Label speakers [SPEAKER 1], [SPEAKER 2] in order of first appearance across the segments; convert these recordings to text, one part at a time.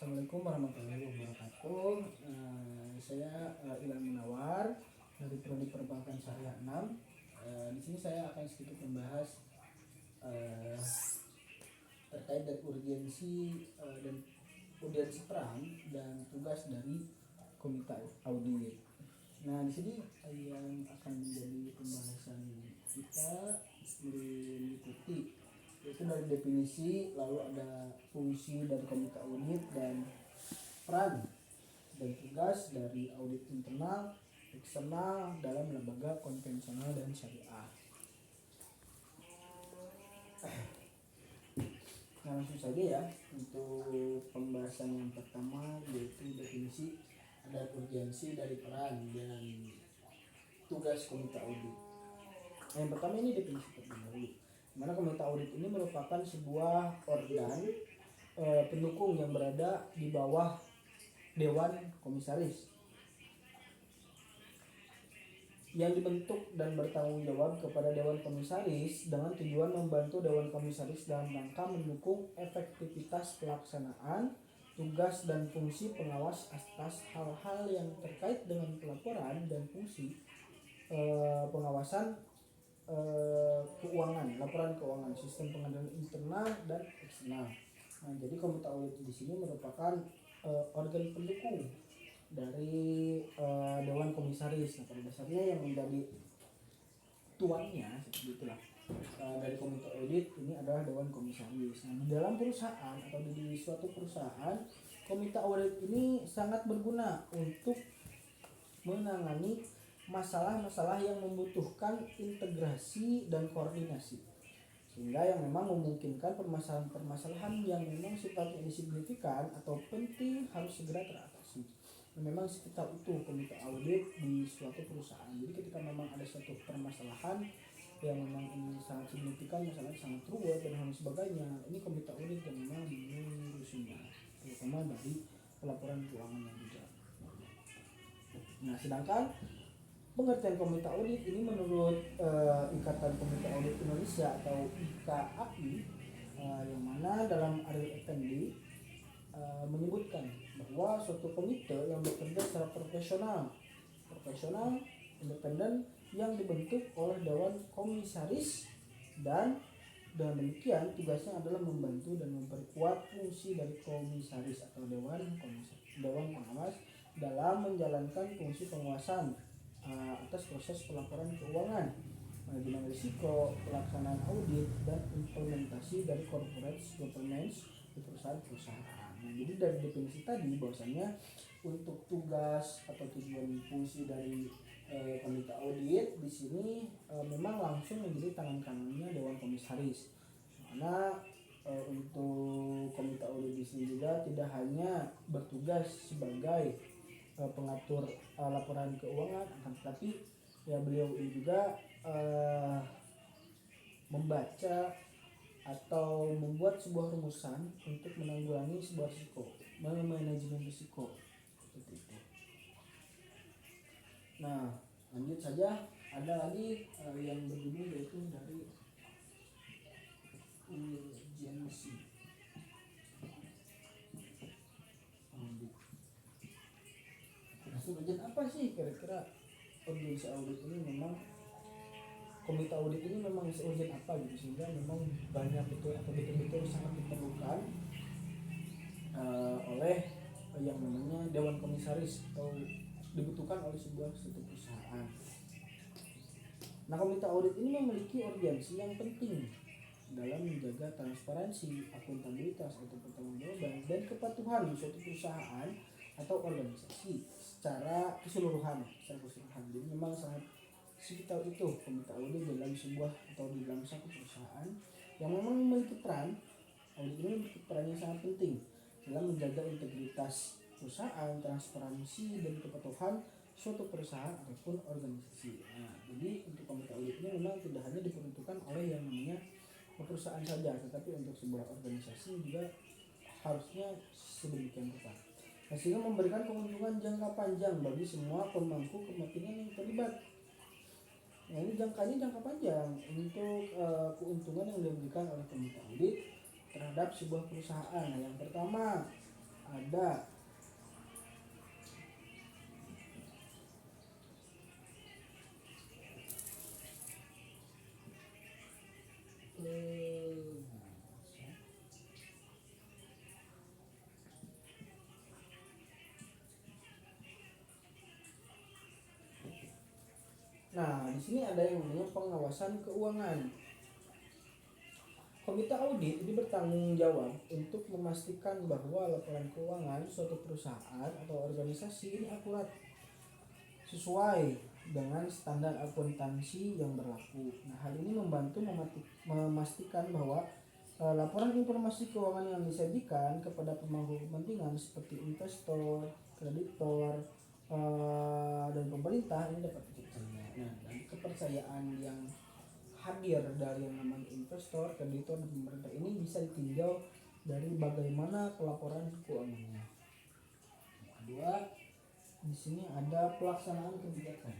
[SPEAKER 1] Assalamualaikum warahmatullahi wabarakatuh. Saya Ilham Munawar dari Prodi Perbankan Syariah 6. Di sini saya akan sedikit membahas eh, terkait dengan urgensi peran dan tugas dari komite audit. Nah, di sini yang akan menjadi pembahasan kita meliputi yaitu dari definisi, lalu ada fungsi dari komite audit dan peran dan tugas dari audit internal, eksternal dalam lembaga konvensional dan syariah. Nah, langsung saja ya untuk pembahasan yang pertama, yaitu definisi ada urgensi dari peran dan tugas komite audit. Yang pertama ini definisi terlebih dahulu. Mana komite audit ini merupakan sebuah organ pendukung yang berada di bawah Dewan Komisaris yang dibentuk dan bertanggung jawab kepada Dewan Komisaris dengan tujuan membantu Dewan Komisaris dalam rangka mendukung efektivitas pelaksanaan tugas dan fungsi pengawas atas hal-hal yang terkait dengan pelaporan dan fungsi pengawasan keuangan, laporan keuangan, sistem pengendalian internal dan eksternal. Nah, jadi komite audit di sini merupakan organ pendukung dari Dewan Komisaris. Nah, pada dasarnya yang menjadi tuannya seperti itulah. Dari komite audit ini adalah Dewan Komisaris. Nah, di dalam perusahaan atau di suatu perusahaan, komite audit ini sangat berguna untuk menangani masalah-masalah yang membutuhkan integrasi dan koordinasi, sehingga yang memang memungkinkan permasalahan-permasalahan yang memang sifatnya signifikan atau penting harus segera teratasi. Dan memang sekitar itu komite audit di suatu perusahaan. Jadi ketika memang ada suatu permasalahan yang memang ini sangat signifikan, masalah sangat ruwet dan hal sebagainya, ini komite audit yang memang mengurusinya, terutama dari pelaporan keuangan yang juga. Nah, sedangkan pengertian komite audit ini menurut Ikatan Komite Audit Indonesia atau IKAI, yang mana dalam Ariel Effendi menyebutkan bahwa suatu komite yang bekerja secara profesional, independen yang dibentuk oleh Dewan Komisaris, dan dengan demikian tugasnya adalah membantu dan memperkuat fungsi dari komisaris atau dewan pengawas dalam menjalankan fungsi pengawasan atas proses pelaporan keuangan, manajemen risiko, pelaksanaan audit, dan implementasi dari corporate governance di perusahaan-perusahaan. Nah, jadi dari definisi tadi bahwasanya untuk tugas atau tujuan fungsi dari komite audit di sini memang langsung menjadi tangan kanannya Dewan Komisaris. Karena untuk komite audit di sini juga tidak hanya bertugas sebagai pengatur laporan keuangan, akan tetapi ya beliau ini juga membaca atau membuat sebuah rumusan untuk menanggulangi sebuah risiko, manajemen risiko seperti itu. Nah, lanjut saja, ada lagi yang berjudul yaitu dari urgensi audit. Nah, urgen apa sih kira-kira urgensi audit ini? Memang komite audit ini memang urgen apa gitu sehingga memang banyak betul atau betul-betul sangat diperlukan oleh yang namanya Dewan Komisaris atau dibutuhkan oleh sebuah suatu perusahaan. Nah, komite audit ini memiliki urgensi yang penting dalam menjaga transparansi, akuntabilitas atau pertanggungjawaban dan kepatuhan di suatu perusahaan atau organisasi secara keseluruhan. Jadi memang sangat sekitar itu komite audit dalam sebuah atau di dalam satu perusahaan yang memang memiliki peran. Audit ini memiliki peran yang sangat penting dalam menjaga integritas perusahaan, transparansi dan kepatuhan suatu perusahaan ataupun organisasi. Nah, jadi untuk komite audit ini memang tidak hanya diperuntukkan oleh yang namanya perusahaan saja, tetapi untuk sebuah organisasi juga harusnya sedemikian rupa. Nah, sehingga memberikan keuntungan jangka panjang bagi semua pemangku kepentingan yang terlibat. Nah, ini jangka panjang untuk keuntungan yang diberikan oleh komite audit terhadap sebuah perusahaan. Nah, yang pertama ada. Nah, di sini ada yang namanya pengawasan keuangan. Komite audit ini bertanggung jawab untuk memastikan bahwa laporan keuangan suatu perusahaan atau organisasi ini akurat, sesuai dengan standar akuntansi yang berlaku. Nah, hal ini membantu memastikan bahwa laporan informasi keuangan yang disajikan kepada pemangku kepentingan seperti investor, kreditor, dan pemerintah ini dapat dipercaya. Nah, dari kepercayaan yang hadir dari yang namanya investor, kreditor, dan pemerintah ini bisa ditinjau dari bagaimana pelaporan keuangannya. Kedua, di sini ada pelaksanaan kebijakan.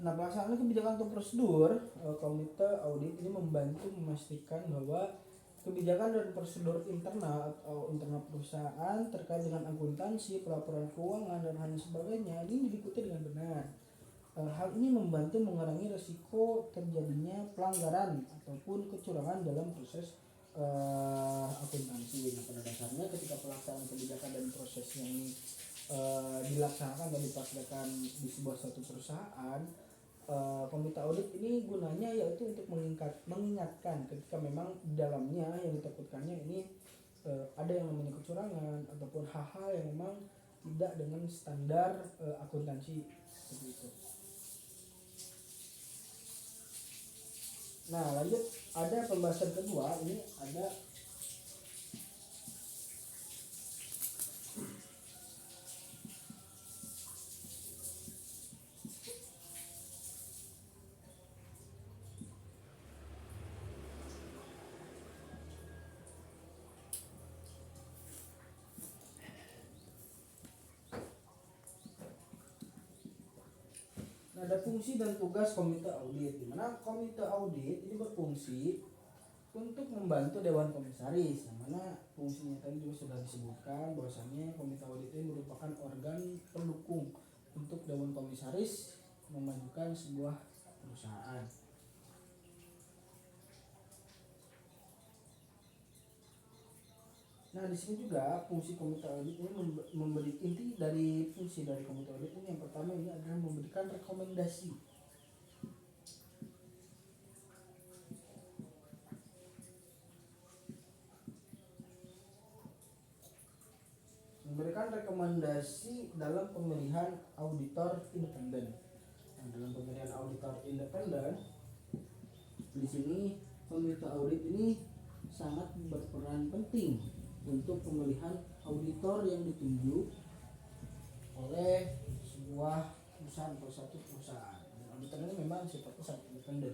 [SPEAKER 1] Nah, pelaksanaan kebijakan atau prosedur komite audit ini membantu memastikan bahwa kebijakan dan prosedur internal atau internal perusahaan terkait dengan akuntansi, pelaporan keuangan, dan hal sebagainya ini diikuti dengan benar. Hal ini membantu mengurangi risiko terjadinya pelanggaran ataupun kecurangan dalam proses akuntansi. Nah, pada dasarnya ketika pelaksanaan kebijakan dan prosesnya ini dilaksanakan dan dipraktikkan di sebuah suatu perusahaan, komite audit ini gunanya yaitu untuk mengingatkan ketika memang di dalamnya yang ditakutkannya ini ada yang namanya kecurangan ataupun hal-hal yang memang tidak dengan standar akuntansi seperti itu. Nah, lanjut ada pembahasan kedua, ini ada fungsi dan tugas komite audit, di mana komite audit ini berfungsi untuk membantu dewan komisaris, yang mana fungsinya tadi juga sudah disebutkan bahwasannya komite audit ini merupakan organ pendukung untuk dewan komisaris memajukan sebuah perusahaan. Nah, di sini juga fungsi komite audit ini memberi inti dari fungsi dari komite audit ini, yang pertama ini adalah memberikan rekomendasi. Memberikan rekomendasi dalam pemilihan auditor independen. Nah, dalam pemilihan auditor independen, di sini komite audit ini sangat berperan penting untuk pemilihan auditor yang ditunjuk oleh sebuah perusahaan atau satu perusahaan. Dan auditor ini memang sifatnya sangat independen.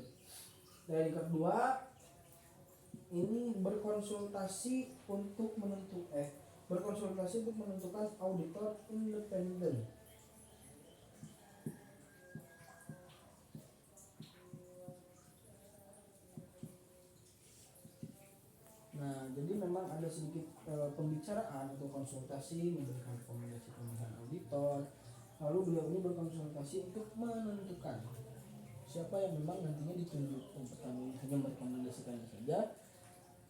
[SPEAKER 1] Dan yang kedua, ini berkonsultasi untuk menentukan auditor independen. Nah, jadi memang ada sedikit pembicaraan atau konsultasi, memberikan rekomendasi pemilihan auditor. Lalu beliau ini berkonsultasi untuk menentukan siapa yang memang nantinya ditunjuk. Yang pertama ini hanya merekomendasikan saja,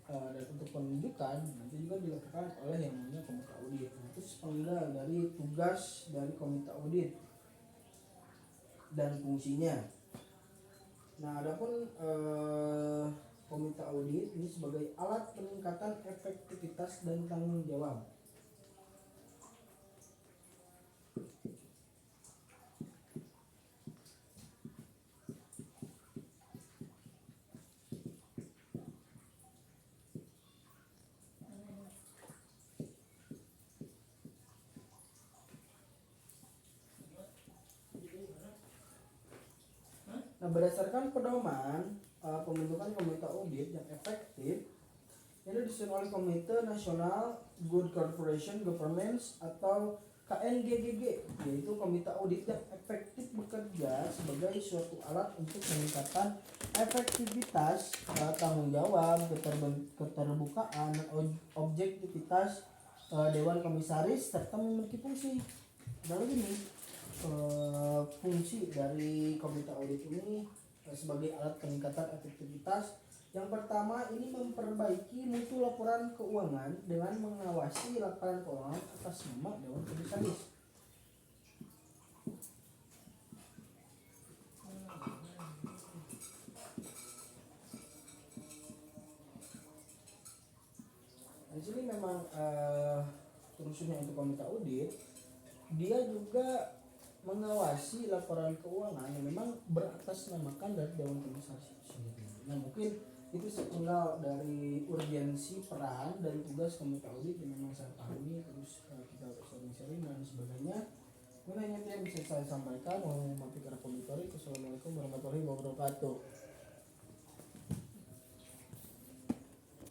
[SPEAKER 1] dan untuk penunjukan nanti juga dilakukan oleh yang namanya komite audit. Nah, itu sepenggal dari tugas dari komite audit dan fungsinya. Nah, adapun komite audit ini sebagai alat peningkatan efektivitas dan tanggung jawab. Nah, berdasarkan pedoman pembentukan komite audit yang efektif, ini disusun oleh Komite Nasional Good Corporation Governance atau KNGGG, yaitu komite audit yang efektif bekerja sebagai suatu alat untuk meningkatkan efektivitas, tanggung jawab, keterbukaan, dan objektivitas Dewan Komisaris serta memiliki fungsi. Lalu ini fungsi dari komite audit ini sebagai alat peningkatan efektivitas. Yang pertama, ini memperbaiki mutu laporan keuangan dengan mengawasi laporan keuangan atas nama Dewan Komisaris. Di sini memang fungsinya untuk komite audit, dia juga mengawasi laporan keuangan yang memang beratasnamakan dari Dewan Komisaris sendiri. Nah, mungkin itu sepenggal dari urgensi peran dan tugas komite audit yang memang saya pahami, terus kita sharing dan sebagainya. Mungkin hanya itu yang bisa saya sampaikan. Assalamualaikum warahmatullahi wabarakatuh.